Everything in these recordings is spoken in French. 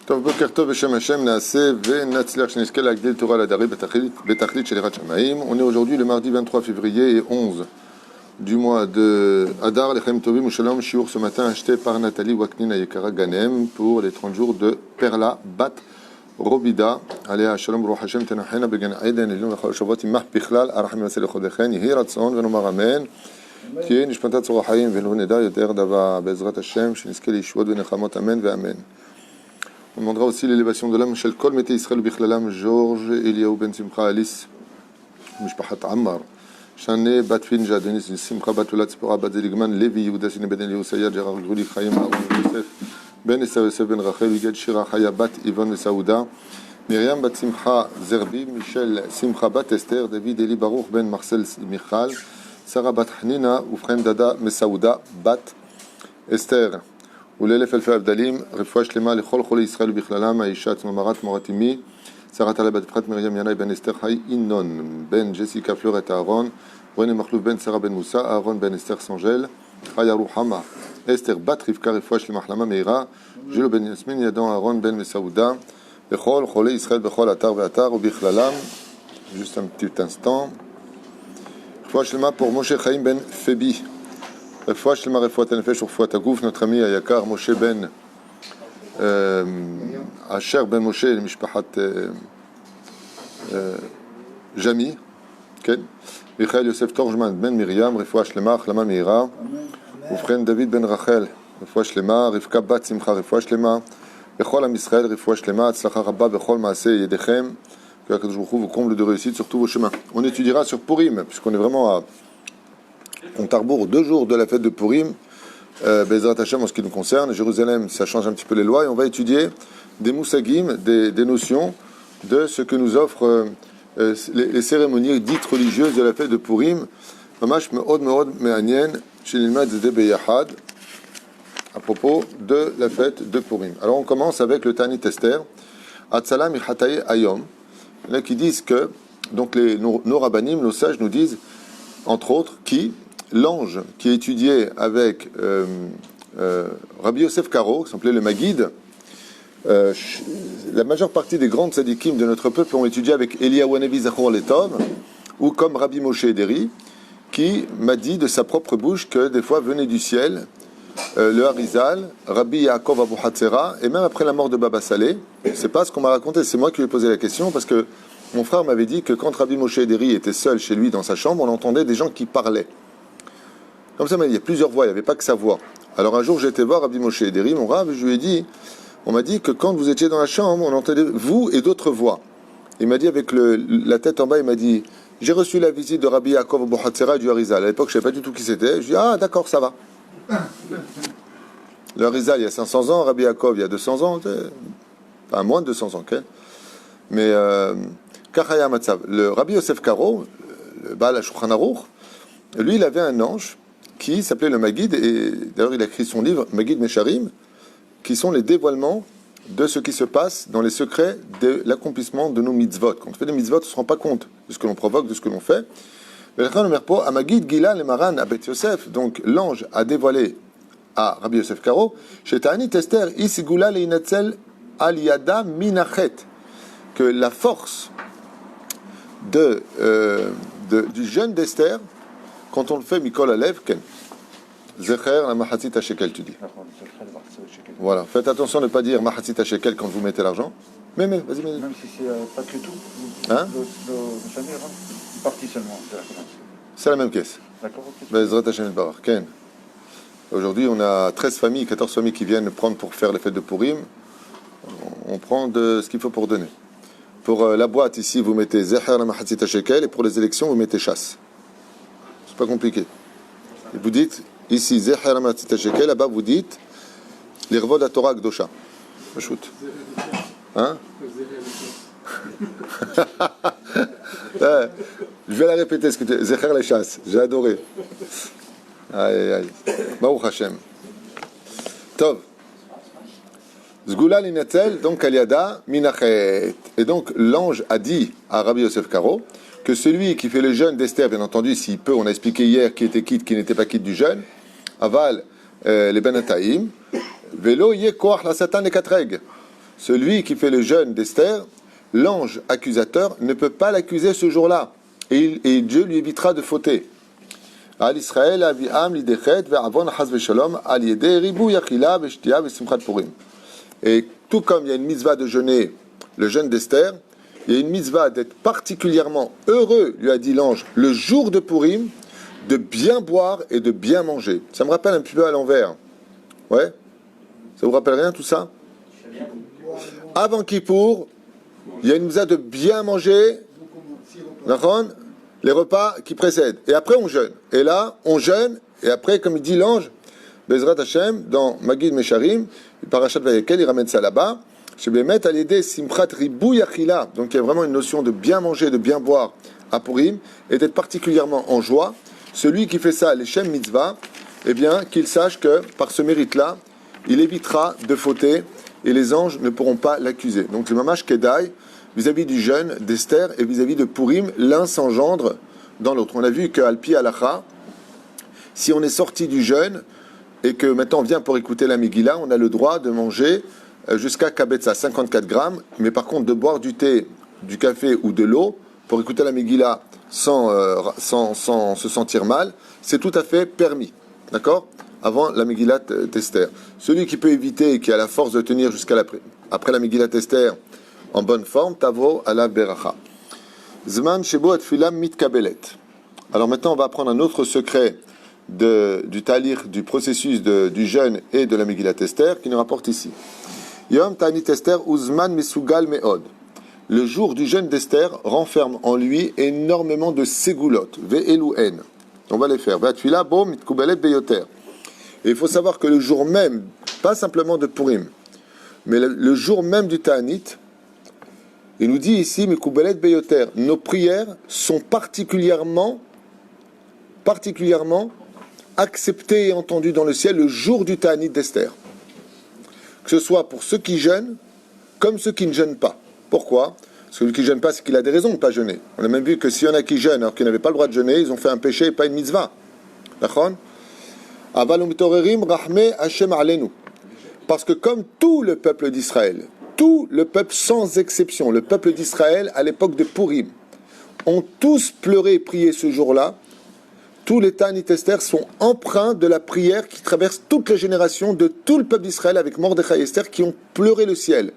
טוב, בוקר טוב בשם השם, נעשה ונצליח שנזכה להגדיל תורה לדרי בתכלית של יראת שמיים. On est aujourd'hui le mardi 23 février et 11 du mois de Adar, Lechem Tovim ou Shalom, shiur ce matin acheté par Nathalie Waknina Yekara Ganem pour les 30 jours de Perla Bat Robida. Alea Shalom Baruch Hashem Tenachena Began Eden Elyon Lechol Shavot Imach Bichlal Arachim Yaseh Lechodechen Yehi Ratzon Venomar Amen תהיה נשפטת צור החיים ולא נדע יותר דבר בעזרת השם שנזכה לישועות ונחמות אמן ואמן. On demandera aussi l'élévation de l'âme Shel Kol Mete Israël Bichlalam Georges Eliaou Ben Simcha Alice Mishpachat Ammar Shane Bat Finja Denis Simcha Bat Ulat Spora Bat Zeligman Levi Yehuda Sine Ben Eliaou Sayad Gérard Gruli Chaim Aaron Yosef Ben Esav Yosef Ben Rachel Yigad Shira Chaya Bat Yvonne Saouda Myriam Bat Simcha Zerbi Michel Simcha Bat Esther David Eli Baruch Ben Marcel Michal Sarah Bat Hanina Oufren Dada Mesaouda Bat Esther ולאלף אלפי הבדלים, רפואה שלמה לכל חולי ישראל ובכללם, האישה צמרת מורתימי, שרת עלי בת פחת מרים ינאי בן אסתר חי אינון, בן ג'סיקה פלורט אהרון, רוני מחלוף בן שרה בן מוסא, אהרון בן אסתר סנג'ל, חיה רוחמה, אסתר בת רבקה רפואה שלמה החלמה מהירה, ז'ילו בן יסמין ידון אהרון בן מסעודה, לכל חולי ישראל בכל אתר ואתר ובכללם, juste un petit instant, רפואה שלמה pour משה חיים בן פבי, רפואה שלמה רפואת הנפש ורפואת הגוף, notre ami היקר משה בן אשר בן משה למשפחת ג'מי, כן? מיכאל יוסף תורג'מן בן מרים, רפואה שלמה, החלמה מהירה. ובכן דוד בן רחל, רפואה שלמה. רבקה בת שמחה, רפואה שלמה. לכל עם ישראל רפואה שלמה, הצלחה רבה בכל מעשה ידיכם, que הקדוש ברוך הוא vous comble de réussite sur tous vos chemins. On étudiera sur Purim, puisqu'on est vraiment à compte à rebours 2 jours de la fête de Purim, Bezrat Hashem en ce qui nous concerne. Jérusalem, ça change un petit peu les lois, et on va étudier des moussagim, des notions de ce que nous offrent les cérémonies dites religieuses de la fête de Purim. Mamash me'od me'od me'anien shenilmad zedeh beyachad, à propos de la fête de Purim. Alors on commence avec le Tanit Esther, Atzala michatay ayom, là qui disent que donc nos rabbanim, nos sages nous disent entre autres l'ange qui étudiait avec Rabbi Yosef Karo, qui s'appelait le Maguide, la majeure partie des grandes tzadikim de notre peuple ont étudié avec Eliyahu Hanavi Zachor Letov, ou comme Rabbi Moshe Ederi, qui m'a dit de sa propre bouche que des fois venait du ciel le Harizal, Rabbi Yaakov Abu Hatzera, et même après la mort de Baba Saleh, c'est pas ce qu'on m'a raconté, c'est moi qui lui ai posé la question, parce que mon frère m'avait dit que quand Rabbi Moshe Ederi était seul chez lui dans sa chambre, on entendait des gens qui parlaient. Comme ça, il y a plusieurs voix, il n'y avait pas que sa voix. Alors un jour, j'étais voir Rabbi Moshe Ederi, mon Rav, et je lui ai dit, on m'a dit que quand vous étiez dans la chambre, on entendait vous et d'autres voix. Il m'a dit avec la tête en bas, il m'a dit, j'ai reçu la visite de Rabbi Yaakov Abu Hatzera et du Harizal. À l'époque, je ne savais pas du tout qui c'était. Je lui ai dit, ah d'accord, ça va. Le Harizal, il y a 500 ans, Rabbi Yaakov, il y a 200 ans, enfin moins de 200 ans, okay. Mais Kachaya Matzav, le Rabbi Yosef Karo, le Baal HaShulchan Aruch, lui, il avait un ange qui s'appelait le Maguide, et d'ailleurs il a écrit son livre Maguide Mesharim, qui sont les dévoilements de ce qui se passe dans les secrets de l'accomplissement de nos mitzvot. Quand on fait des mitzvot, on ne se rend pas compte de ce que l'on provoque, de ce que l'on fait. Donc l'ange a dévoilé à Rabbi Yosef Karo, que la force du jeûne d'Esther, quand on le fait Mikol Alev, Ken. Zecher la Mahatzit HaShekel, tu dis. Voilà, faites attention de ne pas dire Mahatzit HaShekel quand vous mettez l'argent. Mais, vas-y, vas-y. Même si c'est pas que tout. Hein? Une partie seulement. C'est la même caisse. D'accord, ok. Bezrat Hashem Barak, Ken. Aujourd'hui, on a 13 familles, 14 familles qui viennent prendre pour faire les fêtes de Purim. On prend de ce qu'il faut pour donner. Pour la boîte, ici, vous mettez Zecher la Mahatzit HaShekel, et pour les élections, vous mettez chasse. C'est pas compliqué. Et vous dites, ici, Zecher la Mahatzit HaShekel, là-bas, vous dites, l'Irvod HaTorah Kdosha. Shoot. Hein? Je vais la répéter, ce que tu dis. Zecher les chasses. J'ai adoré. Aïe, aïe, aïe. Baruch Hashem. Tov. Zgula linatzel, donc aliada minachet. Et donc l'ange a dit à Rabbi Yosef Karo que celui qui fait le jeûne d'Esther, bien entendu, s'il peut, on a expliqué hier qui était quitte, qui n'était pas quitte du jeûne, aval les benataïm, velo yé koach la satan les katreg. Celui qui fait le jeûne d'Esther, l'ange accusateur ne peut pas l'accuser ce jour-là. Et Dieu lui évitera de fauter. Al Israël aviam lidechet ve'avon chas ve'shalom al yedei ribu yachila ve'shtia ve'simchat purim. Et tout comme il y a une mitzvah de jeûner, le jeûne d'Esther, il y a une mitzvah d'être particulièrement heureux, lui a dit l'ange, le jour de Purim, de bien boire et de bien manger. Ça me rappelle un petit peu à l'envers. Ouais? Ça vous rappelle rien tout ça? Avant Kippour, il y a une mitzvah de bien manger, les repas qui précèdent. Et après on jeûne. Et là, on jeûne, et après, comme il dit l'ange, Bezrat Hashem, dans Magid Mesharim, Parashat Vayekel, il ramène ça là-bas. Je vais mettre à l'aider Simchat Ribou Yachila. Donc il y a vraiment une notion de bien manger, de bien boire à Purim, et d'être particulièrement en joie. Celui qui fait ça, les Shem Mitzvah, eh bien, qu'il sache que par ce mérite-là, il évitera de fauter, et les anges ne pourront pas l'accuser. Donc le Mamash Kedai, vis-à-vis du jeûne d'Esther et vis-à-vis de Purim, l'un s'engendre dans l'autre. On a vu qu'à Alpi Halacha, si on est sorti du jeûne, et que maintenant on vient pour écouter la Megillah, on a le droit de manger jusqu'à Kabetza, 54 grammes, mais par contre de boire du thé, du café ou de l'eau pour écouter la Megillah sans se sentir mal, c'est tout à fait permis. D'accord? Avant la Megillah d'Esther. Celui qui peut éviter et qui a la force de tenir après la Megillah d'Esther en bonne forme, Tavo ala Beracha. Zman Shebo Atfilam Mitkabelet. Alors maintenant on va apprendre un autre secret du talir, du processus du jeûne et de la Megillat Esther qui nous rapporte ici. Yom Tanit Esther Uzman Mesugal Meod. Le jour du jeûne d'Esther renferme en lui énormément de ségulot, ve'eluen. On va les faire. Vatfila bo mitkubelet beyoter. Et il faut savoir que le jour même, pas simplement de Purim, mais le jour même du Ta'anit, il nous dit ici mitkubelet beyoter. Nos prières sont particulièrement accepté et entendu dans le ciel le jour du Ta'anit d'Esther. Que ce soit pour ceux qui jeûnent, comme ceux qui ne jeûnent pas. Pourquoi? Celui qui ne jeûne pas, c'est qu'il a des raisons de ne pas jeûner. On a même vu que s'il y en a qui jeûnent alors qu'ils n'avaient pas le droit de jeûner, ils ont fait un péché et pas une mitzvah. D'accord? Parce que comme tout le peuple d'Israël, tout le peuple sans exception, le peuple d'Israël à l'époque de Purim, ont tous pleuré et prié ce jour-là. Tous les Ta'anit Esther sont empreints de la prière qui traverse toutes les générations de tout le peuple d'Israël avec Mordechai et Esther qui ont pleuré le ciel.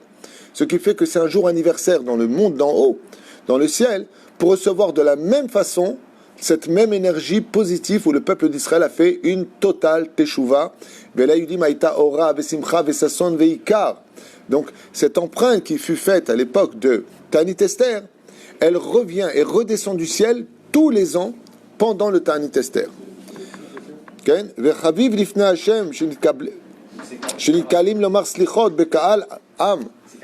Ce qui fait que c'est un jour anniversaire dans le monde d'en haut, dans le ciel, pour recevoir de la même façon cette même énergie positive où le peuple d'Israël a fait une totale teshuva. Donc cette empreinte qui fut faite à l'époque de Ta'anit Esther, elle revient et redescend du ciel tous les ans pendant le Ta'anit Esther. C'est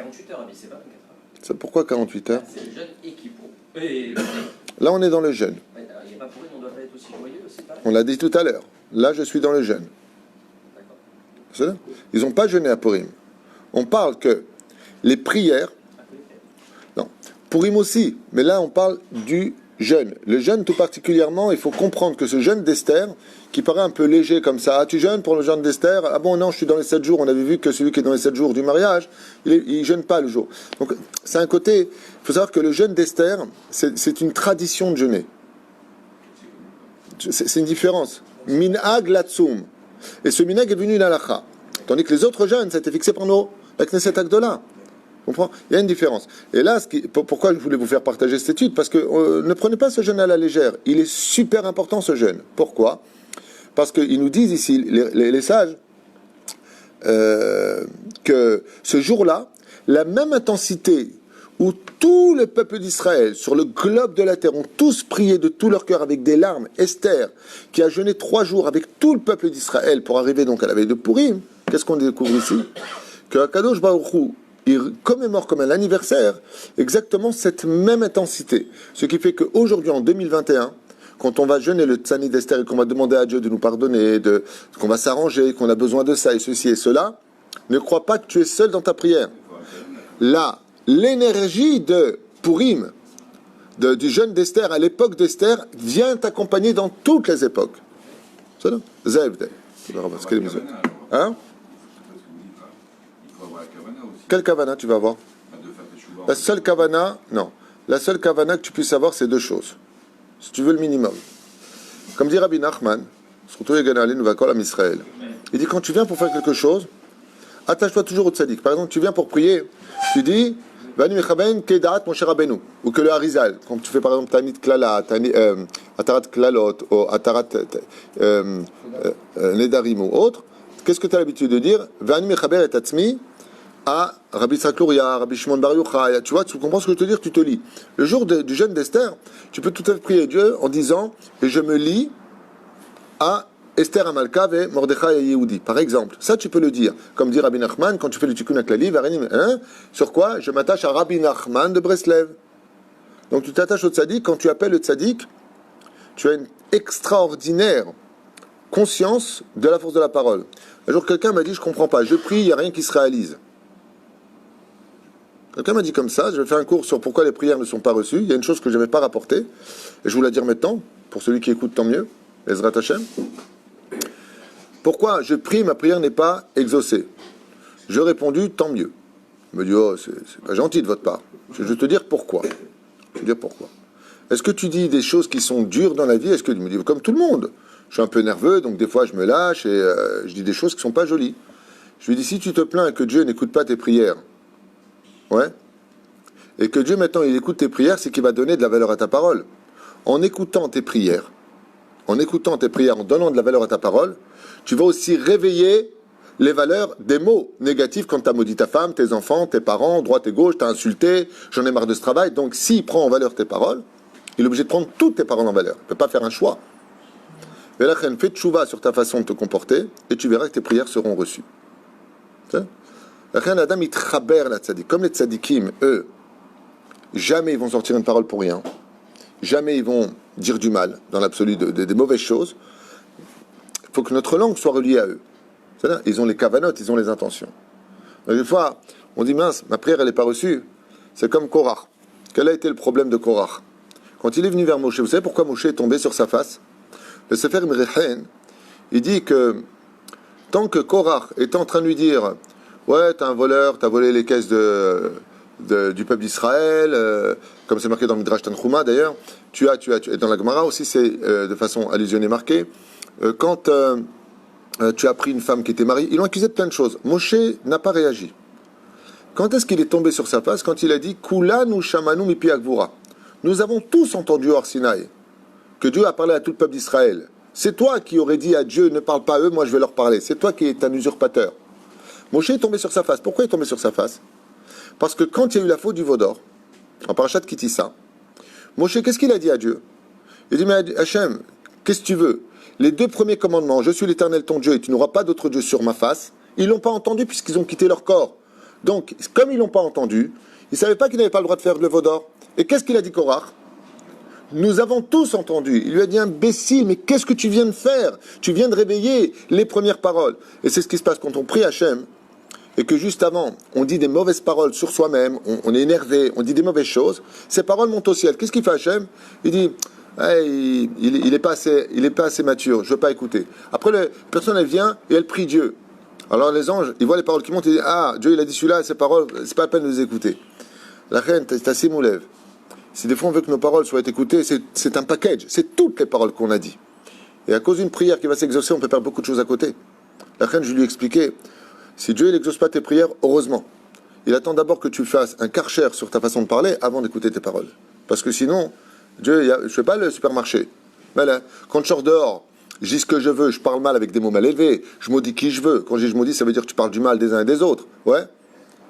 48 heures, c'est pas 24 heures. C'est pourquoi 48 heures? C'est le jeûne et Kippour. Là, on est dans le jeûne. Il n'y a pas pour on ne doit pas être aussi joyeux, c'est pas... On l'a dit tout à l'heure. Là, je suis dans le jeûne. D'accord. Ils n'ont pas jeûné à Purim. On parle que les prières... Non. Purim aussi. Mais là, on parle du jeûne. Le jeûne, tout particulièrement, il faut comprendre que ce jeûne d'Esther, qui paraît un peu léger comme ça, ah, tu jeûnes pour le jeûne d'Esther? Ah bon, non, je suis dans les 7 jours. On avait vu que celui qui est dans les 7 jours du mariage, il jeûne pas le jour. Donc, c'est un côté... Il faut savoir que le jeûne d'Esther, c'est une tradition de jeûner. C'est une différence. Minhag latsum. Et ce minhag est venu d'Alacha. Tandis que les autres jeûnes, c'était fixé par la Knesset Agdola. Comprends? Il y a une différence. Et là, pourquoi je voulais vous faire partager cette étude? Parce que ne prenez pas ce jeûne à la légère. Il est super important, ce jeûne. Pourquoi? Parce qu'ils nous disent ici, les sages, que ce jour-là, la même intensité où tout le peuple d'Israël, sur le globe de la terre, ont tous prié de tout leur cœur avec des larmes, Esther, qui a jeûné 3 jours avec tout le peuple d'Israël pour arriver donc à la veille de Purim, qu'est-ce qu'on découvre ici? Que Akadosh Baruch Hu, il commémore comme un anniversaire exactement cette même intensité. Ce qui fait qu'aujourd'hui, en 2021, quand on va jeûner le Ta'anit d'Esther et qu'on va demander à Dieu de nous pardonner, qu'on va s'arranger, qu'on a besoin de ça et ceci et cela, Ne crois pas que tu es seul dans ta prière. Là, l'énergie de Purim, du jeûne d'Esther à l'époque d'Esther, vient t'accompagner dans toutes les époques. C'est ça? Zevde. Hein? Quelle kavana tu vas avoir? La seule kavana, non. La seule kavana que tu puisses avoir, c'est deux choses. Si tu veux le minimum. Comme dit Rabbi Nachman, surtout les Ganalin, nous va à Israël. Il dit quand tu viens pour faire quelque chose, attache-toi toujours au tzaddik. Par exemple, tu viens pour prier, tu dis Vani mechaben kedarat mon cher Rabbeinu, ou que le Harizal, quand tu fais par exemple Tanit Klala, Atarat Klalot, ou Atarat Nedarim ou autre, qu'est-ce que tu as l'habitude de dire? Vani mechaber et atzmi à Rabbi Yitzhak Luria, Rabbi Shimon Bar Yochai. Tu vois, tu comprends ce que je veux te dire, tu te lis. Le jour du jeûne d'Esther, tu peux tout à fait prier Dieu en disant et je me lie à Esther Amalka et Mordechai et Yehudi. Par exemple, ça tu peux le dire. Comme dit Rabbi Nachman, quand tu fais le Tikkun HaKlali, sur quoi? Je m'attache à Rabbi Nachman de Breslev. Donc tu t'attaches au tzaddik. Quand tu appelles le tzaddik, tu as une extraordinaire conscience de la force de la parole. Un jour, quelqu'un m'a dit, je comprends pas, je prie, il n'y a rien qui se réalise. Quelqu'un m'a dit comme ça, je vais faire un cours sur pourquoi les prières ne sont pas reçues. Il y a une chose que je n'avais pas rapportée, et je vous la dire maintenant, pour celui qui écoute, tant mieux. Ezrat Hashem. Pourquoi je prie, ma prière n'est pas exaucée? Je répondu, tant mieux. Il me dit, oh, c'est pas gentil de votre part. Je vais te dire pourquoi. Je vais te dire pourquoi. Est-ce que tu dis des choses qui sont dures dans la vie? Est-ce que tu me dis, comme tout le monde, je suis un peu nerveux, donc des fois je me lâche et je dis des choses qui ne sont pas jolies. Je lui dis, si tu te plains que Dieu n'écoute pas tes prières, ouais, et que Dieu maintenant il écoute tes prières, c'est qu'il va donner de la valeur à ta parole. En écoutant tes prières, en donnant de la valeur à ta parole, tu vas aussi réveiller les valeurs des mots négatifs quand tu as maudit ta femme, tes enfants, tes parents, droite et gauche, tu as insulté, j'en ai marre de ce travail. Donc s'il prend en valeur tes paroles, il est obligé de prendre toutes tes paroles en valeur. Il ne peut pas faire un choix. Mais là, fais tchouva sur ta façon de te comporter et tu verras que tes prières seront reçues. Adam, il traber la tzaddik. Comme les tzaddikim, eux, jamais ils vont sortir une parole pour rien. Jamais ils vont dire du mal, dans l'absolu, des mauvaises choses. Il faut que notre langue soit reliée à eux. C'est-à-dire, ils ont les kavanotes, ils ont les intentions. Donc, des fois, on dit, mince, ma prière, elle n'est pas reçue. C'est comme Korach. Quel a été le problème de Korach? Quand il est venu vers Moshe, vous savez pourquoi Moshe est tombé sur sa face? Le Sefer Mrechen, il dit que tant que Korach est en train de lui dire ouais, t'es un voleur, t'as volé les caisses du peuple d'Israël, comme c'est marqué dans le Midrash Tanchuma d'ailleurs, tu as, et dans la Gemara aussi c'est de façon allusionnée marqué, quand tu as pris une femme qui était mariée, ils l'ont accusé de plein de choses. Moshe n'a pas réagi. Quand est-ce qu'il est tombé sur sa face? Quand il a dit Kulanu shamanu mipi Agvura. Nous avons tous entendu hors Sinaï que Dieu a parlé à tout le peuple d'Israël. C'est toi qui aurais dit à Dieu, ne parle pas à eux, moi je vais leur parler. C'est toi qui es un usurpateur. Moshe est tombé sur sa face. Pourquoi il est tombé sur sa face? Parce que quand il y a eu la faute du veau d'or, en parachat Kitissa, Moshe, qu'est-ce qu'il a dit à Dieu? Il dit, mais Hachem, qu'est-ce que tu veux? Les 2 premiers commandements, je suis l'Éternel ton Dieu et tu n'auras pas d'autre Dieu sur ma face, ils ne l'ont pas entendu puisqu'ils ont quitté leur corps. Donc, comme ils ne l'ont pas entendu, ils ne savaient pas qu'ils n'avaient pas le droit de faire le veau d'or. Et qu'est-ce qu'il a dit Korach? Nous avons tous entendu. Il lui a dit, imbécile, mais qu'est-ce que tu viens de faire? Tu viens de réveiller les premières paroles. Et c'est ce qui se passe quand on prie Hachem, et que juste avant, on dit des mauvaises paroles sur soi-même, on est énervé, on dit des mauvaises choses, ces paroles montent au ciel. Qu'est-ce qu'il fait Hachem? Il dit, hey, il est pas assez mature, je ne veux pas écouter. Après, la personne, elle vient et elle prie Dieu. Alors les anges, ils voient les paroles qui montent et ils disent, ah, Dieu, il a dit celui-là, ces paroles, c'est pas la peine de les écouter. La reine, c'est assez moulève. Si des fois on veut que nos paroles soient écoutées, c'est un package, c'est toutes les paroles qu'on a dit. Et à cause d'une prière qui va s'exaucer, on peut perdre beaucoup de choses à côté. La reine, je lui ai expliqué, si Dieu n'exauce pas tes prières, heureusement. Il attend d'abord que tu fasses un karcher sur ta façon de parler avant d'écouter tes paroles. Parce que sinon, Dieu, je ne fais pas le supermarché. Mais là, quand je sors dehors, je dis ce que je veux, je parle mal avec des mots mal élevés, je maudis qui je veux. Quand je dis je maudis, ça veut dire que tu parles du mal des uns et des autres. Ouais.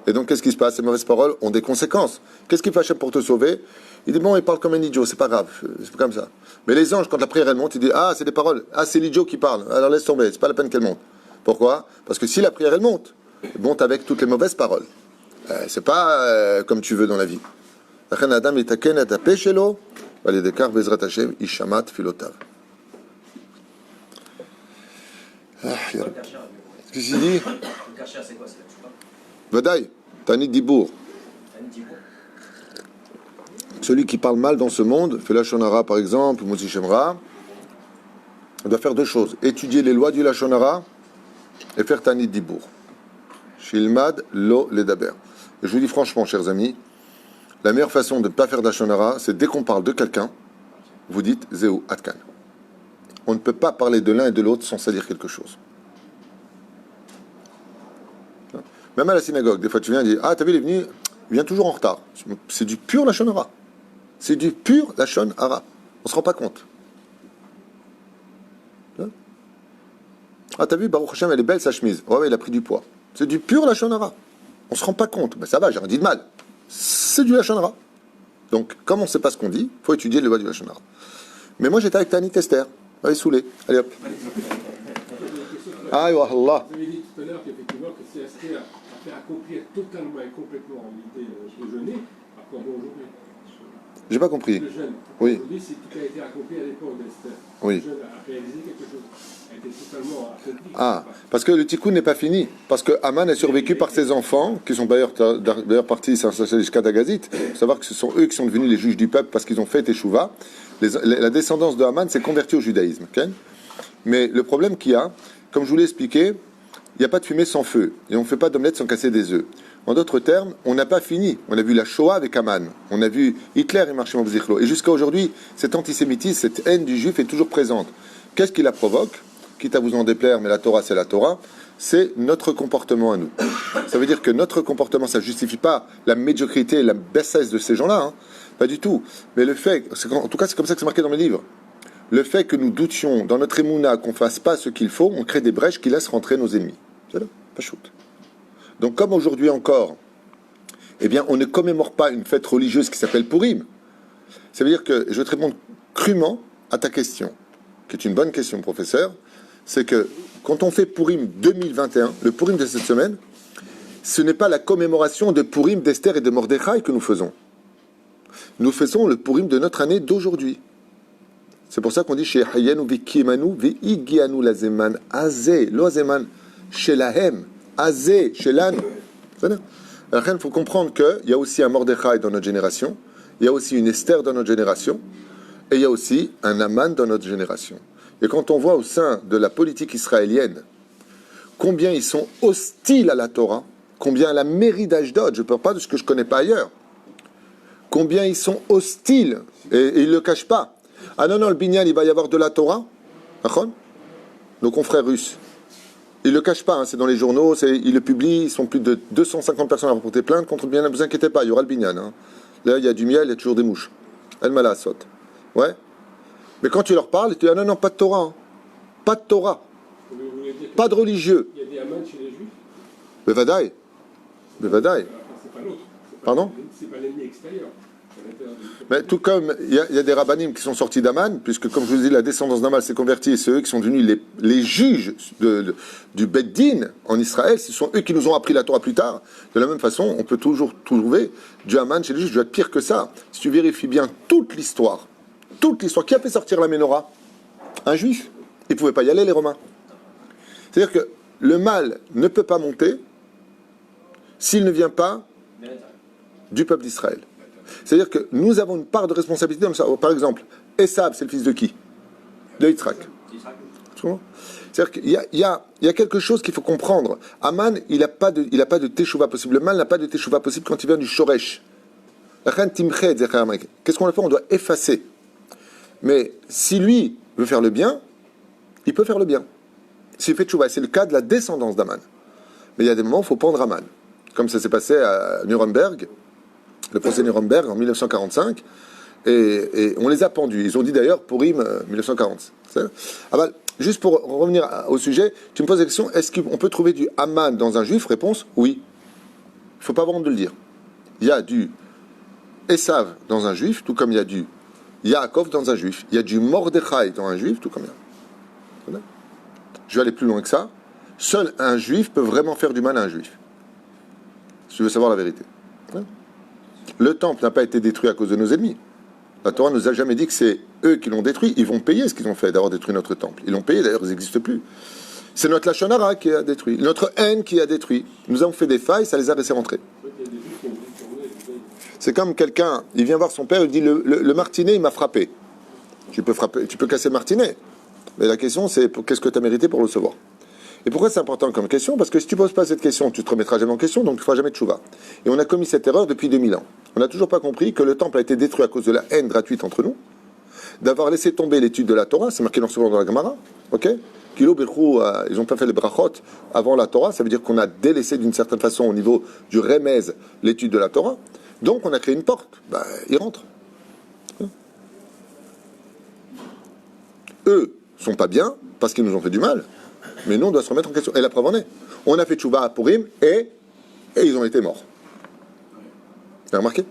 Et donc, qu'est-ce qui se passe? Ces mauvaises paroles ont des conséquences. Qu'est-ce qu'il fait Hachem pour te sauver? Il dit, bon, il parle comme un idiot, c'est pas grave, c'est comme ça. Mais les anges, quand la prière elle monte, ils disent, ah, c'est des paroles, ah, c'est l'idiot qui parle, alors laisse tomber, c'est pas la peine qu'elle monte. Pourquoi? Parce que si la prière elle monte avec toutes les mauvaises paroles. C'est pas comme tu veux dans la vie. Adam itaken et apeshelo, validekar bezrat Hashem ishamat filotav. Qu'est-ce qu'il dit? Kasher, c'est quoi? C'est la tchouva? Vadaï, Tani Dibour. T'as une dibour? Celui qui parle mal dans ce monde, fait la Shonara par exemple, Mouzi Shemra, on doit faire deux choses. Étudier les lois du Lachonara et faire Tani Dibour. Shilmad lo ledaber. Et je vous dis franchement, chers amis, la meilleure façon de ne pas faire d'Lachonara, c'est dès qu'on parle de quelqu'un, vous dites Zéou Atkan. On ne peut pas parler de l'un et de l'autre sans salir quelque chose. Même à la synagogue, des fois tu viens et dis ah, t'as vu, il est venu, il vient toujours en retard. C'est du pur Lachonara. C'est du pur Lachon Hara. On ne se rend pas compte. Ah, t'as vu, Baruch Hashem, elle est belle sa chemise. Ouais, il a pris du poids. C'est du pur Lachon Hara. On ne se rend pas compte. Ben, ça va, j'ai rien dit de mal. C'est du Lachon Hara. Donc, comme on ne sait pas ce qu'on dit, il faut étudier les lois du Lachon Hara. Mais moi, j'étais avec Tanit Esther. Elle est saoulée. Allez hop. Ah, Allah. Vous avez dit tout à l'heure qu'effectivement, que si Esther a fait accomplir totalement et complètement en réalité ce jeûner, à quoi bon aujourd'hui? J'ai pas compris. Le jeûne. Oui. Aujourd'hui, c'est tout a été accompli à l'époque d'Esther. Oui. Le jeûne a réalisé quelque chose. A été totalement accompli. Ah, parce que le tikkun n'est pas fini. Parce que Haman a survécu par ses enfants, qui sont d'ailleurs partis jusqu'à Dagazit. Il faut savoir que ce sont eux qui sont devenus les juges du peuple parce qu'ils ont fait Teshuvah. La descendance de Haman s'est convertie au judaïsme. Okay. Mais le problème qu'il y a, comme je vous l'ai expliqué, il n'y a pas de fumée sans feu. Et on ne fait pas d'omelette sans casser des œufs. En d'autres termes, on n'a pas fini. On a vu la Shoah avec Haman. On a vu Hitler et Marshal Zichlo. Et jusqu'à aujourd'hui, cet antisémitisme, cette haine du juif est toujours présente. Qu'est-ce qui la provoque? Quitte à vous en déplaire, mais la Torah, c'est la Torah. C'est notre comportement à nous. Ça veut dire que notre comportement, ça ne justifie pas la médiocrité et la bassesse de ces gens-là. Hein. Pas du tout. Mais le fait, en tout cas, c'est comme ça que c'est marqué dans mes livres. Le fait que nous doutions dans notre émouna qu'on ne fasse pas ce qu'il faut, on crée des brèches qui laissent rentrer nos ennemis. C'est là, pas shoot. Donc comme aujourd'hui encore, eh bien, on ne commémore pas une fête religieuse qui s'appelle Purim. Ça veut dire que, je vais te répondre crûment à ta question, qui est une bonne question, professeur, c'est que quand on fait Purim 2021, le Purim de cette semaine, ce n'est pas la commémoration de Purim d'Esther et de Mordechai que nous faisons. Nous faisons le Purim de notre année d'aujourd'hui. C'est pour ça qu'on dit chez Hayenu Vikimanu Vigianu Lazeman Azé, Loazeman Shelahem, Azé, Shelan. Alors, il faut comprendre qu'il y a aussi un Mordechai dans notre génération, il y a aussi une Esther dans notre génération, et il y a aussi un Aman dans notre génération. Et quand on voit au sein de la politique israélienne combien ils sont hostiles à la Torah, combien à la mairie d'Ashdod, je ne parle pas de ce que je ne connais pas ailleurs, combien ils sont hostiles, et ils ne le cachent pas. Ah non, le Binyan, il va y avoir de la Torah, nos confrères russes. Ils ne le cachent pas, hein, c'est dans les journaux, ils le publient, ils sont plus de 250 personnes à porter plainte contre le Binyan, ne vous inquiétez pas, il y aura le Binyan. Hein. Là, il y a du miel, il y a toujours des mouches. El Malasot. Ouais. Mais quand tu leur parles, tu dis, ah non, pas de Torah. Hein. Pas de Torah. Pas de religieux. Il y a des Haman chez les Juifs. Bevadaï. Bevadaï. C'est pas l'autre. Pardon? C'est pas l'ennemi extérieur. Mais tout comme il y a des rabbanim qui sont sortis d'Aman, puisque comme je vous dis, la descendance d'Aman s'est convertie, et c'est eux qui sont devenus les juges du Beddin en Israël, ce sont eux qui nous ont appris la Torah plus tard. De la même façon, on peut toujours trouver du Haman chez les juges, du pire que ça. Si tu vérifies bien toute l'histoire, qui a fait sortir la Ménorah? Un juif. Ils ne pouvaient pas y aller, les Romains. C'est-à-dire que le mal ne peut pas monter s'il ne vient pas du peuple d'Israël. C'est-à-dire que nous avons une part de responsabilité dans ça. Par exemple, Esav, c'est le fils de qui? De Yitzhak. C'est-à-dire qu'il y a quelque chose qu'il faut comprendre. Aman, il n'a pas de teshuva possible. Le mal n'a pas de teshuva possible quand il vient du shoresh. Qu'est-ce qu'on doit faire? On doit effacer. Mais si lui veut faire le bien, il peut faire le bien. S'il fait teshuva, c'est le cas de la descendance d'Aman. Mais il y a des moments où il faut pendre Aman. Comme ça s'est passé à Nuremberg, le procès Nuremberg en 1945, et on les a pendus. Ils ont dit d'ailleurs Purim 1940. Juste pour revenir au sujet, tu me poses la question, est-ce qu'on peut trouver du Haman dans un juif? Réponse, oui. Il ne faut pas avoir honte de le dire. Il y a du Esav dans un juif, tout comme il y a du Yaakov dans un juif. Il y a du Mordechai dans un juif, tout comme il y a. Je vais aller plus loin que ça. Seul un juif peut vraiment faire du mal à un juif. Si tu veux savoir la vérité. Le temple n'a pas été détruit à cause de nos ennemis. La Torah ne nous a jamais dit que c'est eux qui l'ont détruit. Ils vont payer ce qu'ils ont fait d'avoir détruit notre temple. Ils l'ont payé, d'ailleurs, ils n'existent plus. C'est notre Lachonara qui a détruit, notre haine qui a détruit. Nous avons fait des failles, ça les a laissés rentrer. C'est comme quelqu'un, il vient voir son père, il dit le martinet, il m'a frappé. Tu peux casser le martinet. Mais la question, c'est qu'est-ce que tu as mérité pour le recevoir. Et pourquoi c'est important comme question? Parce que si tu ne poses pas cette question, tu ne te remettras jamais en question, donc tu ne feras jamais de tchouva. Et on a commis cette erreur depuis 2000 ans. On n'a toujours pas compris que le temple a été détruit à cause de la haine gratuite entre nous, d'avoir laissé tomber l'étude de la Torah, c'est marqué dans la Gemara, ok? Kilo Birchou, ils n'ont pas fait les brachot avant la Torah, ça veut dire qu'on a délaissé d'une certaine façon au niveau du remez l'étude de la Torah. Donc on a créé une porte, ils rentrent. Eux sont pas bien parce qu'ils nous ont fait du mal, mais nous on doit se remettre en question. Et la preuve en est, on a fait tchouba à Purim et ils ont été morts. Vous avez remarqué?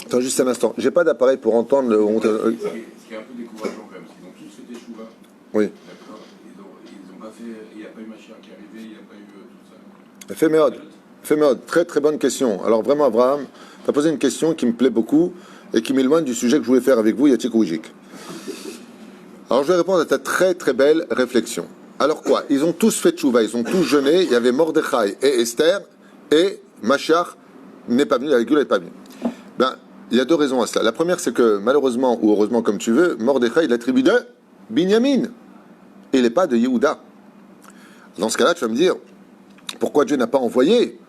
Attends juste un instant, j'ai pas d'appareil pour entendre le. Ce qui est un peu décourageant quand même, parce qu'ils ont tous fait des chouvas. Oui. D'accord. Ils ont pas fait. Il n'y a pas eu Mashiach qui est arrivé, il n'y a pas eu tout ça. Féméod, très très bonne question. Alors vraiment, Abraham, tu as posé une question qui me plaît beaucoup et qui m'éloigne du sujet que je voulais faire avec vous, Yatik Oujik. Alors je vais répondre à ta très très belle réflexion. Alors quoi? Ils ont tous fait tchouva, ils ont tous jeûné, il y avait Mordechai et Esther, et Mashiach n'est pas venu, la Géoula n'est pas venue. Il y a deux raisons à cela. La première, c'est que malheureusement, ou heureusement comme tu veux, Mordechai est la tribu de Binyamin. Et il n'est pas de Yehuda. Dans ce cas-là, tu vas me dire, pourquoi Dieu n'a pas envoyé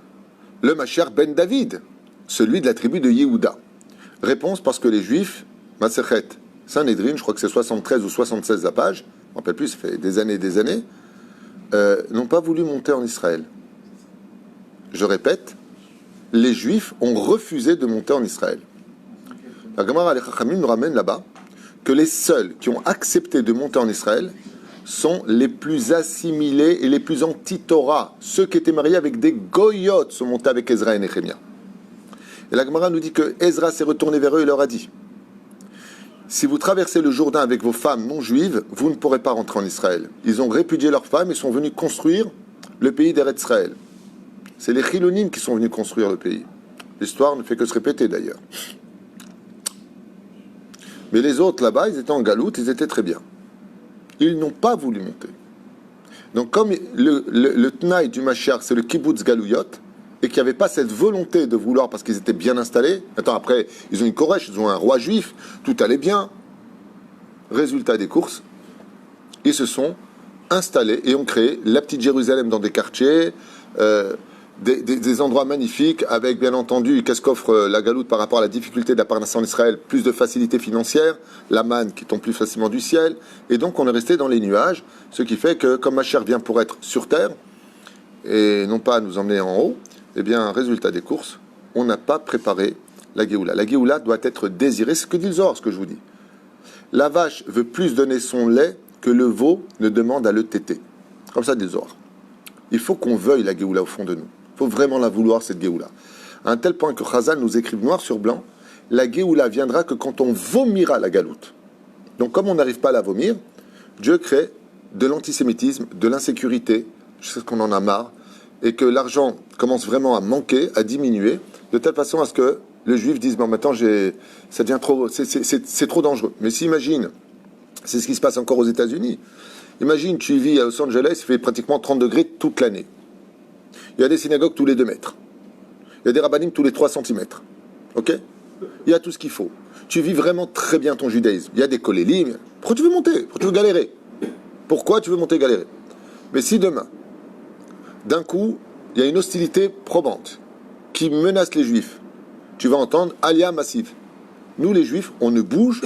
le Mashiach ben David, celui de la tribu de Yehuda? Réponse, parce que les Juifs, Masechet Sanhedrin, je crois que c'est 73 ou 76 la page, je ne me rappelle plus, ça fait des années, n'ont pas voulu monter en Israël. Je répète, les Juifs ont refusé de monter en Israël. La Gemara al-Chachamim nous ramène là-bas que les seuls qui ont accepté de monter en Israël sont les plus assimilés et les plus anti-Torah. Ceux qui étaient mariés avec des goyotes sont montés avec Ezra et Néhémia. Et la Gemara nous dit que Ezra s'est retourné vers eux et leur a dit: si vous traversez le Jourdain avec vos femmes non juives, vous ne pourrez pas rentrer en Israël. Ils ont répudié leurs femmes et sont venus construire le pays d'Eretz Israël. C'est les Chilonim qui sont venus construire le pays. L'histoire ne fait que se répéter d'ailleurs. Mais les autres là-bas, ils étaient en galoute, ils étaient très bien. Ils n'ont pas voulu monter. Donc comme le Tnaï du Mashiach, c'est le Kibbutz Galouyot, et qu'il n'y avait pas cette volonté de vouloir, parce qu'ils étaient bien installés, attends, après, ils ont une Koresh, ils ont un roi juif, tout allait bien. Résultat des courses, ils se sont installés et ont créé la petite Jérusalem dans des quartiers, des endroits magnifiques, avec bien entendu, qu'est-ce qu'offre la galoute par rapport à la difficulté d'appartenance en Israël? Plus de facilité financière, la manne qui tombe plus facilement du ciel, et donc on est resté dans les nuages, ce qui fait que comme Mashiach vient pour être sur terre, et non pas nous emmener en haut, eh bien, résultat des courses, on n'a pas préparé la Géoula. La Géoula doit être désirée, c'est ce que dit le Zohar, ce que je vous dis. La vache veut plus donner son lait que le veau ne demande à le téter. Comme ça dit le Zohar. Il faut qu'on veuille la Géoula au fond de nous. Il faut vraiment la vouloir, cette Géoula. À un tel point que Chazal nous écrit noir sur blanc, la Géoula viendra que quand on vomira la galoute. Donc comme on n'arrive pas à la vomir, Dieu crée de l'antisémitisme, de l'insécurité, je sais qu'on en a marre, et que l'argent commence vraiment à manquer, à diminuer, de telle façon à ce que le juif dise, bon maintenant ça devient trop, c'est trop dangereux. Mais si imagine, c'est ce qui se passe encore aux États-Unis. Imagine, tu vis à Los Angeles, il fait pratiquement 30 degrés toute l'année. Il y a des synagogues tous les 2 mètres. Il y a des rabbinim tous les 3 centimètres. Ok? Il y a tout ce qu'il faut. Tu vis vraiment très bien ton judaïsme. Il y a des kolélim. Pourquoi tu veux monter? Pourquoi tu veux galérer? Pourquoi tu veux monter galérer? Mais si demain, d'un coup, il y a une hostilité probante qui menace les juifs, tu vas entendre alia massive. Nous, les juifs, on ne bouge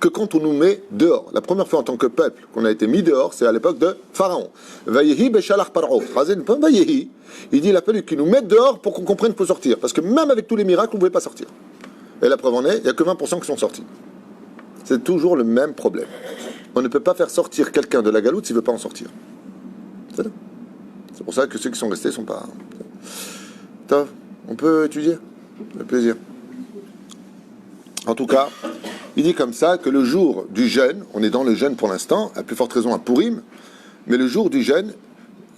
que quand on nous met dehors. La première fois en tant que peuple qu'on a été mis dehors, c'est à l'époque de Pharaon. Vayehi beshalach paro. Vayehi. Il dit, il a fallu qu'ils nous mettent dehors pour qu'on comprenne qu'il faut sortir. Parce que même avec tous les miracles, on ne pouvait pas sortir. Et la preuve en est, il n'y a que 20% qui sont sortis. C'est toujours le même problème. On ne peut pas faire sortir quelqu'un de la galoute s'il ne veut pas en sortir. C'est ça. C'est pour ça que ceux qui sont restés ne sont pas... Tov, on peut étudier? Avec plaisir. En tout cas, il dit comme ça que le jour du jeûne, on est dans le jeûne pour l'instant, à plus forte raison à Purim, mais le jour du jeûne,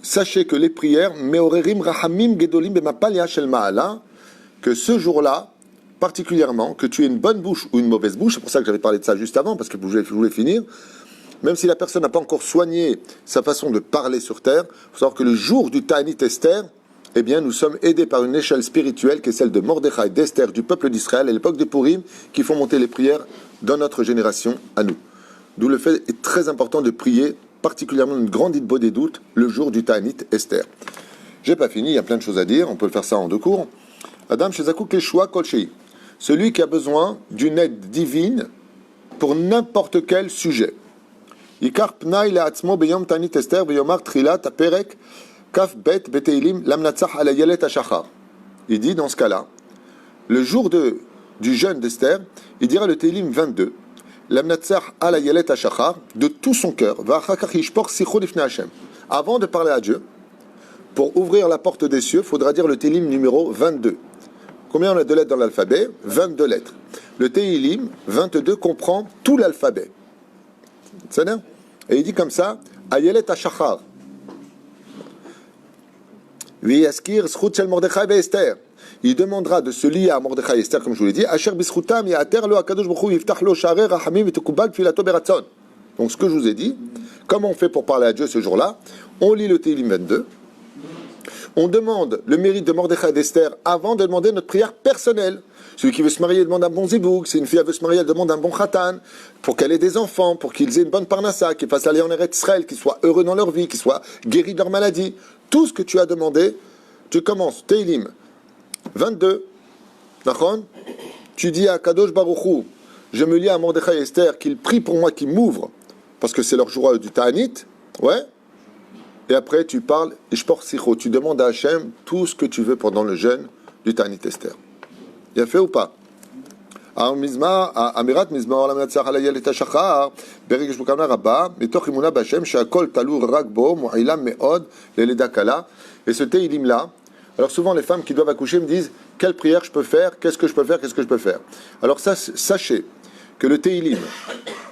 sachez que les prières, Meorerim Rahamim Gedolim Bemapal Yashel Ma'ala, que ce jour-là, particulièrement, que tu aies une bonne bouche ou une mauvaise bouche, c'est pour ça que j'avais parlé de ça juste avant, parce que je voulais finir, même si la personne n'a pas encore soigné sa façon de parler sur terre, il faut savoir que le jour du Ta'anit Esther, eh bien, nous sommes aidés par une échelle spirituelle qui est celle de Mordechai, d'Esther, du peuple d'Israël, à l'époque de Purim, qui font monter les prières dans notre génération à nous. D'où le fait est très important de prier, particulièrement une grande idbo des doutes, le jour du Ta'anit Esther. J'ai pas fini, il y a plein de choses à dire, on peut le faire ça en 2 cours. Adam Shezakouk Leshua Kolchei, celui qui a besoin d'une aide divine pour n'importe quel sujet. Ikar Pnai Le'atzmo Beyom Ta'anit Esther Beyomar Trilat Aperek Kaf Bet Beteilim Lamnatzach Ala Yelet Hashachar. Il dit dans ce cas-là, le jour du jeûne d'Esther, il dira le Teilim 22, Lamnatzach Ala Yelet Hashachar, de tout son cœur, Va'achakach Yishpor Sicho Lifnei Hashem. Avant de parler à Dieu, pour ouvrir la porte des cieux, il faudra dire le Teilim numéro 22. Combien on a de lettres dans l'alphabet? 22 lettres. Le Teilim 22 comprend tout l'alphabet. C'est bien? Et il dit comme ça, Ayelet Hashachar. Viyaskir Zchut Shel Mordechai ve Esther. Il demandera de se lier à Mordechai et Esther, comme je vous l'ai dit. Asher B'Zchutam Ya'ater Lo HaKadosh Baruch Hu Yiftach Lo Sharei Rachamim V'Tekubal Tfilato Beratzon. Donc ce que je vous ai dit, comment on fait pour parler à Dieu ce jour-là? On lit le Teilim 22. On demande le mérite de Mordechai et d'Esther avant de demander notre prière personnelle. Celui qui veut se marier demande un bon zibouk. Si une fille veut se marier, elle demande un bon khatan pour qu'elle ait des enfants, pour qu'ils aient une bonne parnassa, qu'ils fassent aller en Eretz Israël, qu'ils soient heureux dans leur vie, qu'ils soient guéris de leur maladie. Tout ce que tu as demandé, tu commences Teilim 22. D'accord? Tu dis à Kadosh Baruch Hu, je me lie à Mordechai et Esther, qu'ils prient pour moi, qu'ils m'ouvrent, parce que c'est leur jour du Ta'anit. Ouais. Et après, tu parles, Ishpor Sicho, tu demandes à Hachem tout ce que tu veux pendant le jeûne du Ta'anit Esther. Il a fait ou pas? Amirat Mizmar Lamnatzach Ala Yelet Hashachar, Berig Shbukana Rabba, Mitoch Imuna B'Hashem, She'akol Talur Ragbo, Mu'ilam Me'od, Leleda Kala. Et ce Teilim-là, alors souvent les femmes qui doivent accoucher me disent, quelle prière je peux faire, qu'est-ce que je peux faire, qu'est-ce que je peux faire. Alors ça, sachez que le Teilim,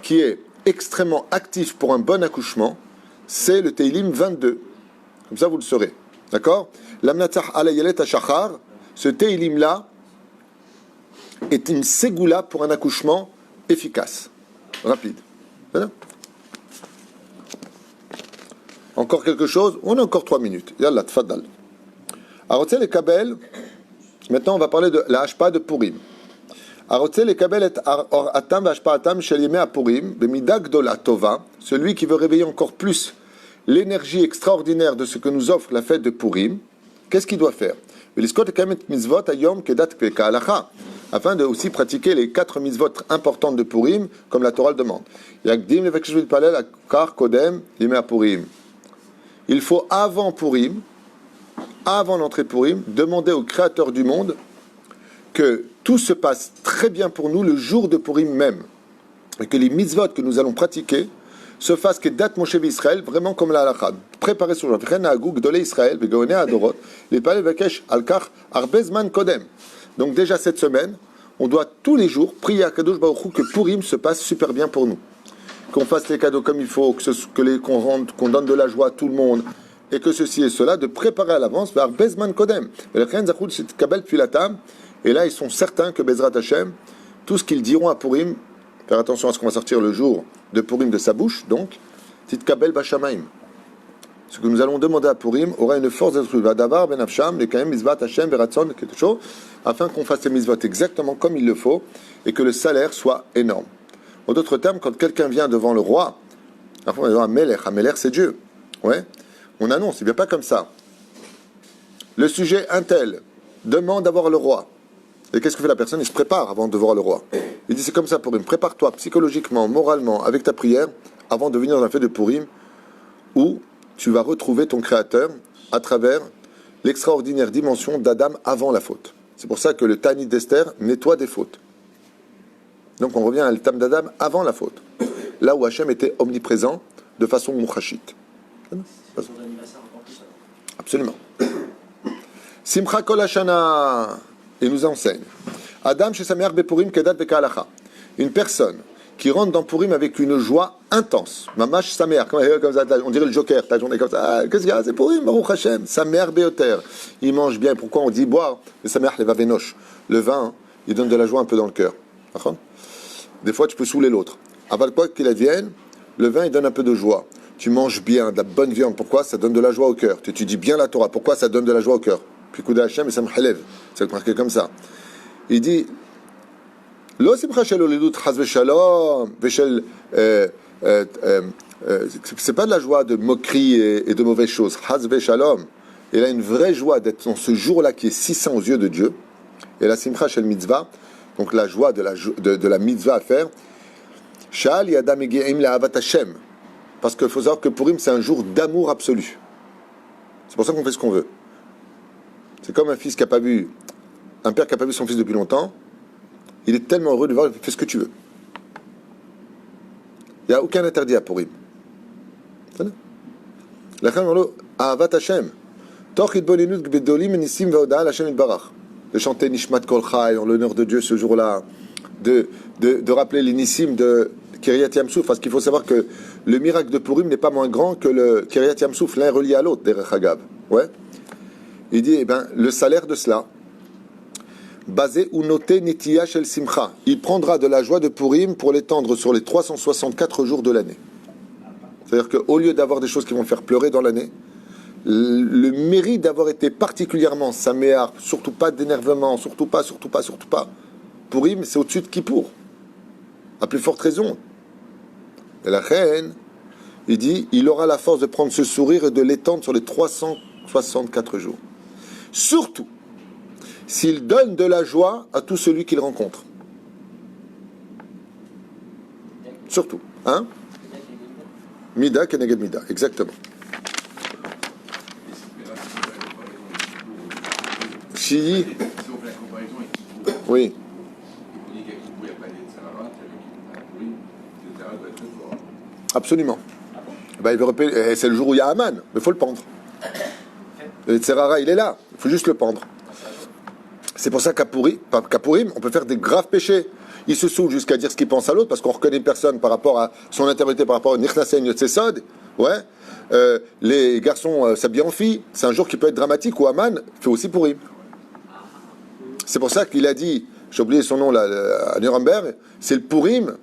qui est extrêmement actif pour un bon accouchement, c'est le Teilim 22. Comme ça, vous le saurez. D'accord? Lamnatzach Ala Yelet Hashachar, ce Teilim-là est une ségoula pour un accouchement efficace, rapide. Voilà. Encore quelque chose? On a encore 3 minutes. Yallah, tfaddal. Arotzel et Kabel, maintenant on va parler de la hashpa de Purim. Arotzel et Kabel et atam v'hashpa atam shel yemei Purim, b'mida gdola tova, celui qui veut réveiller encore plus l'énergie extraordinaire de ce que nous offre la fête de Purim, qu'est-ce qu'il doit faire? Afin de aussi pratiquer les 4 mitzvot importantes de Purim, comme la Torah le demande. Il faut avant Purim, avant l'entrée de Purim, demander au Créateur du monde que tout se passe très bien pour nous le jour de Purim même, et que les mitzvot que nous allons pratiquer se fassent que date Moshe Israël, vraiment comme la halakha. Préparez ce jour. Donc déjà cette semaine, on doit tous les jours prier à Kadosh Baruch Hu que Purim se passe super bien pour nous. Qu'on fasse les cadeaux comme il faut, qu'on donne de la joie à tout le monde, et que ceci et cela, de préparer à l'avance vers Bezman Kodem. Et là, ils sont certains que Bezrat Hashem, tout ce qu'ils diront à Purim, faire attention à ce qu'on va sortir le jour de Purim de sa bouche, donc, Titkabel Bashamaim. Ce que nous allons demander à Purim aura une force d'être Vadavar Ben Afsham, les Kaim Mizvat Hashem, Veratson, quelque chose, afin qu'on fasse les mitzvot exactement comme il le faut et que le salaire soit énorme. En d'autres termes, quand quelqu'un vient devant le roi, on va dire un Melech c'est Dieu. Ouais. On annonce, c'est bien pas comme ça. Le sujet intel demande d'avoir le roi. Et qu'est-ce que fait la personne? Il se prépare avant de voir le roi. Il dit c'est comme ça Purim. Prépare-toi psychologiquement, moralement, avec ta prière, avant de venir dans la fête de Purim, où tu vas retrouver ton Créateur à travers l'extraordinaire dimension d'Adam avant la faute. C'est pour ça que le Ta'anit d'Esther nettoie des fautes. Donc on revient à l'Tam d'Adam avant la faute. Là où Hachem était omniprésent de façon mouchachite. Absolument. Simcha kol hashana, il nous enseigne. Adam chez Sameach bepurim kedat bekalacha. Une personne qui rentre dans Purim avec une joie intense. Mamash Sameach, comme ça, on dirait le Joker, ta journée comme ça. Ah, qu'est-ce qu'il y a? C'est Purim, Baruch Hashem. Sameach beoter. Il mange bien. Pourquoi on dit boire? Le Sameach le vavenosh. Le vin il donne de la joie un peu dans le cœur. D'accord? Des fois, tu peux saouler l'autre. Avant quoi qu'il advienne, le vin, il donne un peu de joie. Tu manges bien, de la bonne viande. Pourquoi? Ça donne de la joie au cœur. Tu étudies bien la Torah. Pourquoi? Ça donne de la joie au cœur. Puis Kouda Hashem et ça me relève. C'est marqué comme ça. Il dit Lo simcha shel oledut chas v'shalom v'shel c'est pas de la joie de moquerie et de mauvaises choses. Chas v'shalom. Il a une vraie joie d'être dans ce jour-là qui est si saint aux yeux de Dieu. Et la simcha shel mitzvah, donc la joie de la mitzvah à faire. Shal yadam egeim le'avat Hashem. Parce qu'il faut savoir que Purim, c'est un jour d'amour absolu. C'est pour ça qu'on fait ce qu'on veut. C'est comme un fils qui a pas vu, un père qui n'a pas vu son fils depuis longtemps. Il est tellement heureux de voir, fais ce que tu veux. Il n'y a aucun interdit à Purim. La Ahavat Hashem. Toch idbolinut gbedolim nissim ve'oda Hashem itbarach. De chanter Nishmat Kol Chai en l'honneur de Dieu ce jour-là. De rappeler les nissim de Kiryat Yamsouf, parce qu'il faut savoir que le miracle de Purim n'est pas moins grand que le Kiryat Yamsouf, l'un est relié à l'autre, derech Hagav. Ouais. Il dit, eh ben, le salaire de cela, basé ou noté Nitiya Shel Simcha, il prendra de la joie de Purim pour l'étendre sur les 364 jours de l'année. C'est-à-dire qu'au lieu d'avoir des choses qui vont faire pleurer dans l'année, le mérite d'avoir été particulièrement saméar, surtout pas d'énervement, surtout pas. Purim, c'est au-dessus de Kippour. À plus forte raison. Et la reine, il dit, il aura la force de prendre ce sourire et de l'étendre sur les 364 jours. Surtout, s'il donne de la joie à tout celui qu'il rencontre. Surtout. Hein? Mida keneged mida, exactement. Si. Si on fait la comparaison avec Kippour, Oui. on dit qu'à Kippour, il n'y a pas d'Etzerara, qu'à Purim, l'Etzerara doit être très fort. Absolument. Ben, il veut repérer, c'est le jour où il y a Aman, mais il faut le pendre. Le Tzerara, il est là, il faut juste le pendre. C'est pour ça qu'à Purim, on peut faire des graves péchés. Il se saoule jusqu'à dire ce qu'il pense à l'autre, parce qu'on reconnaît une personne par rapport à son intériorité, par rapport à Nichnasen Yotzesod. Ouais. Les garçons s'habillent en filles. C'est un jour qui peut être dramatique, où Aman fait aussi Purim. C'est pour ça qu'il a dit, j'ai oublié son nom là, à Nuremberg, c'est le Purim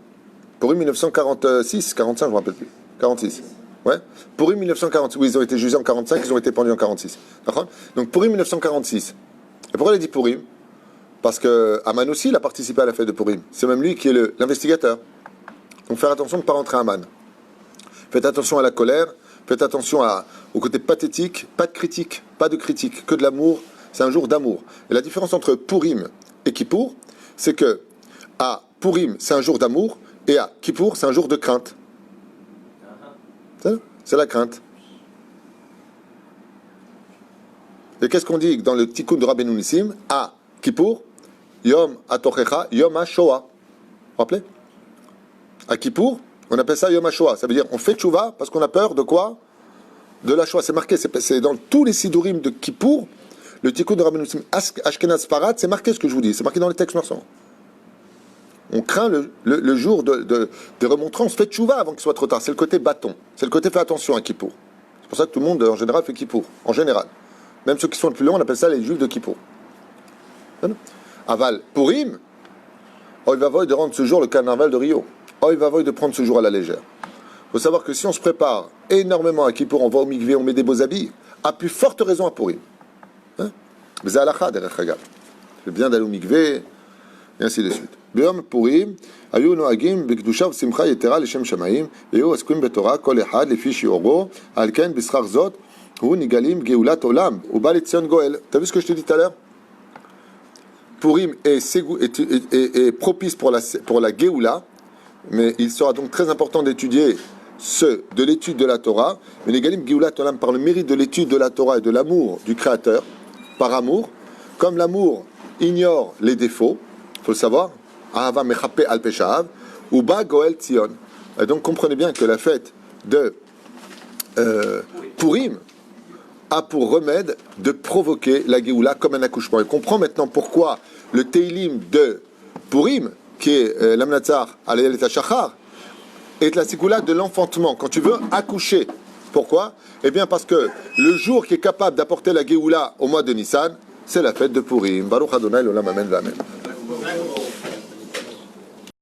1946, 45, je ne me rappelle plus. 46. Ouais. Purim 1946. Oui, ils ont été jugés en 45, ils ont été pendus en 46. D'accord? Donc Purim 1946. Et pourquoi il a dit Purim? Parce que Aman aussi, il a participé à la fête de Purim. C'est même lui qui est l'investigateur. Donc faire attention de ne pas rentrer à Aman. Faites attention à la colère, faites attention au côté pathétique, pas de critique, que de l'amour. C'est un jour d'amour. Et la différence entre Purim et Kippour, c'est que à Purim, c'est un jour d'amour, et à Kippour, c'est un jour de crainte. C'est la crainte. Et qu'est-ce qu'on dit dans le Tikkun de Rabbeinu Nissim? À Kippour, Yom HaTochecha, Yom HaShoah. Vous vous rappelez? À Kippour, on appelle ça Yom HaShoah. Ça veut dire on fait tchouva parce qu'on a peur de quoi? De la Shoah. C'est marqué, c'est dans tous les Sidurim de Kippour, le Tikkun de Rabbeinu Nissim, Ashkenaz Farad, c'est marqué ce que je vous dis. C'est marqué dans les textes marchands. On craint le jour des remontrances. Faites tchouva avant qu'il soit trop tard. C'est le côté bâton. C'est le côté fait attention à Kippour. C'est pour ça que tout le monde, en général, fait Kippour. En général. Même ceux qui sont le plus longs, on appelle ça les juifs de Kippour. Aval, Purim, oh, il va voir de rendre ce jour le carnaval de Rio. Oh, il va voir de prendre ce jour à la légère. Il faut savoir que si on se prépare énormément à Kippour, on va au mikvé, on met des beaux habits, à plus forte raison à Purim. Mais c'est halakha derech Hagav. C'est bien d'aller au mikvé, et ainsi de suite. ביום פורים היו נוהגים בקדושה ושמחה יתרה לשם שמיים והיו עסוקים בתורה כל אחד לפי שיעורו על כן בשכר זאת הוא נגלים גאולת עולם ובא לציון גואל. T'as vu ce que je te dis tout à l'heure? Purim est propice pour la Géoula, mais il sera donc très important d'étudier de l'étude de la Torah, mais les Galim Géoulat Olam par le mérite de l'étude de la Torah et de l'amour du Créateur, par amour, comme l'amour ignore les défauts, il faut le savoir, Ahava Mechape al Peshav, ou Ba Goel Tzion. Et donc comprenez bien que la fête de Purim a pour remède de provoquer la Géoula comme un accouchement. Et comprend maintenant pourquoi le Teilim de Purim, qui est l'Amnatzar al-Yel et Shachar, est la Ségoula de l'enfantement. Quand tu veux accoucher, pourquoi? Eh bien parce que le jour qui est capable d'apporter la Géoula au mois de Nissan, c'est la fête de Purim. Baruch Adonai l'Olam Amen V'Amen. D'accord.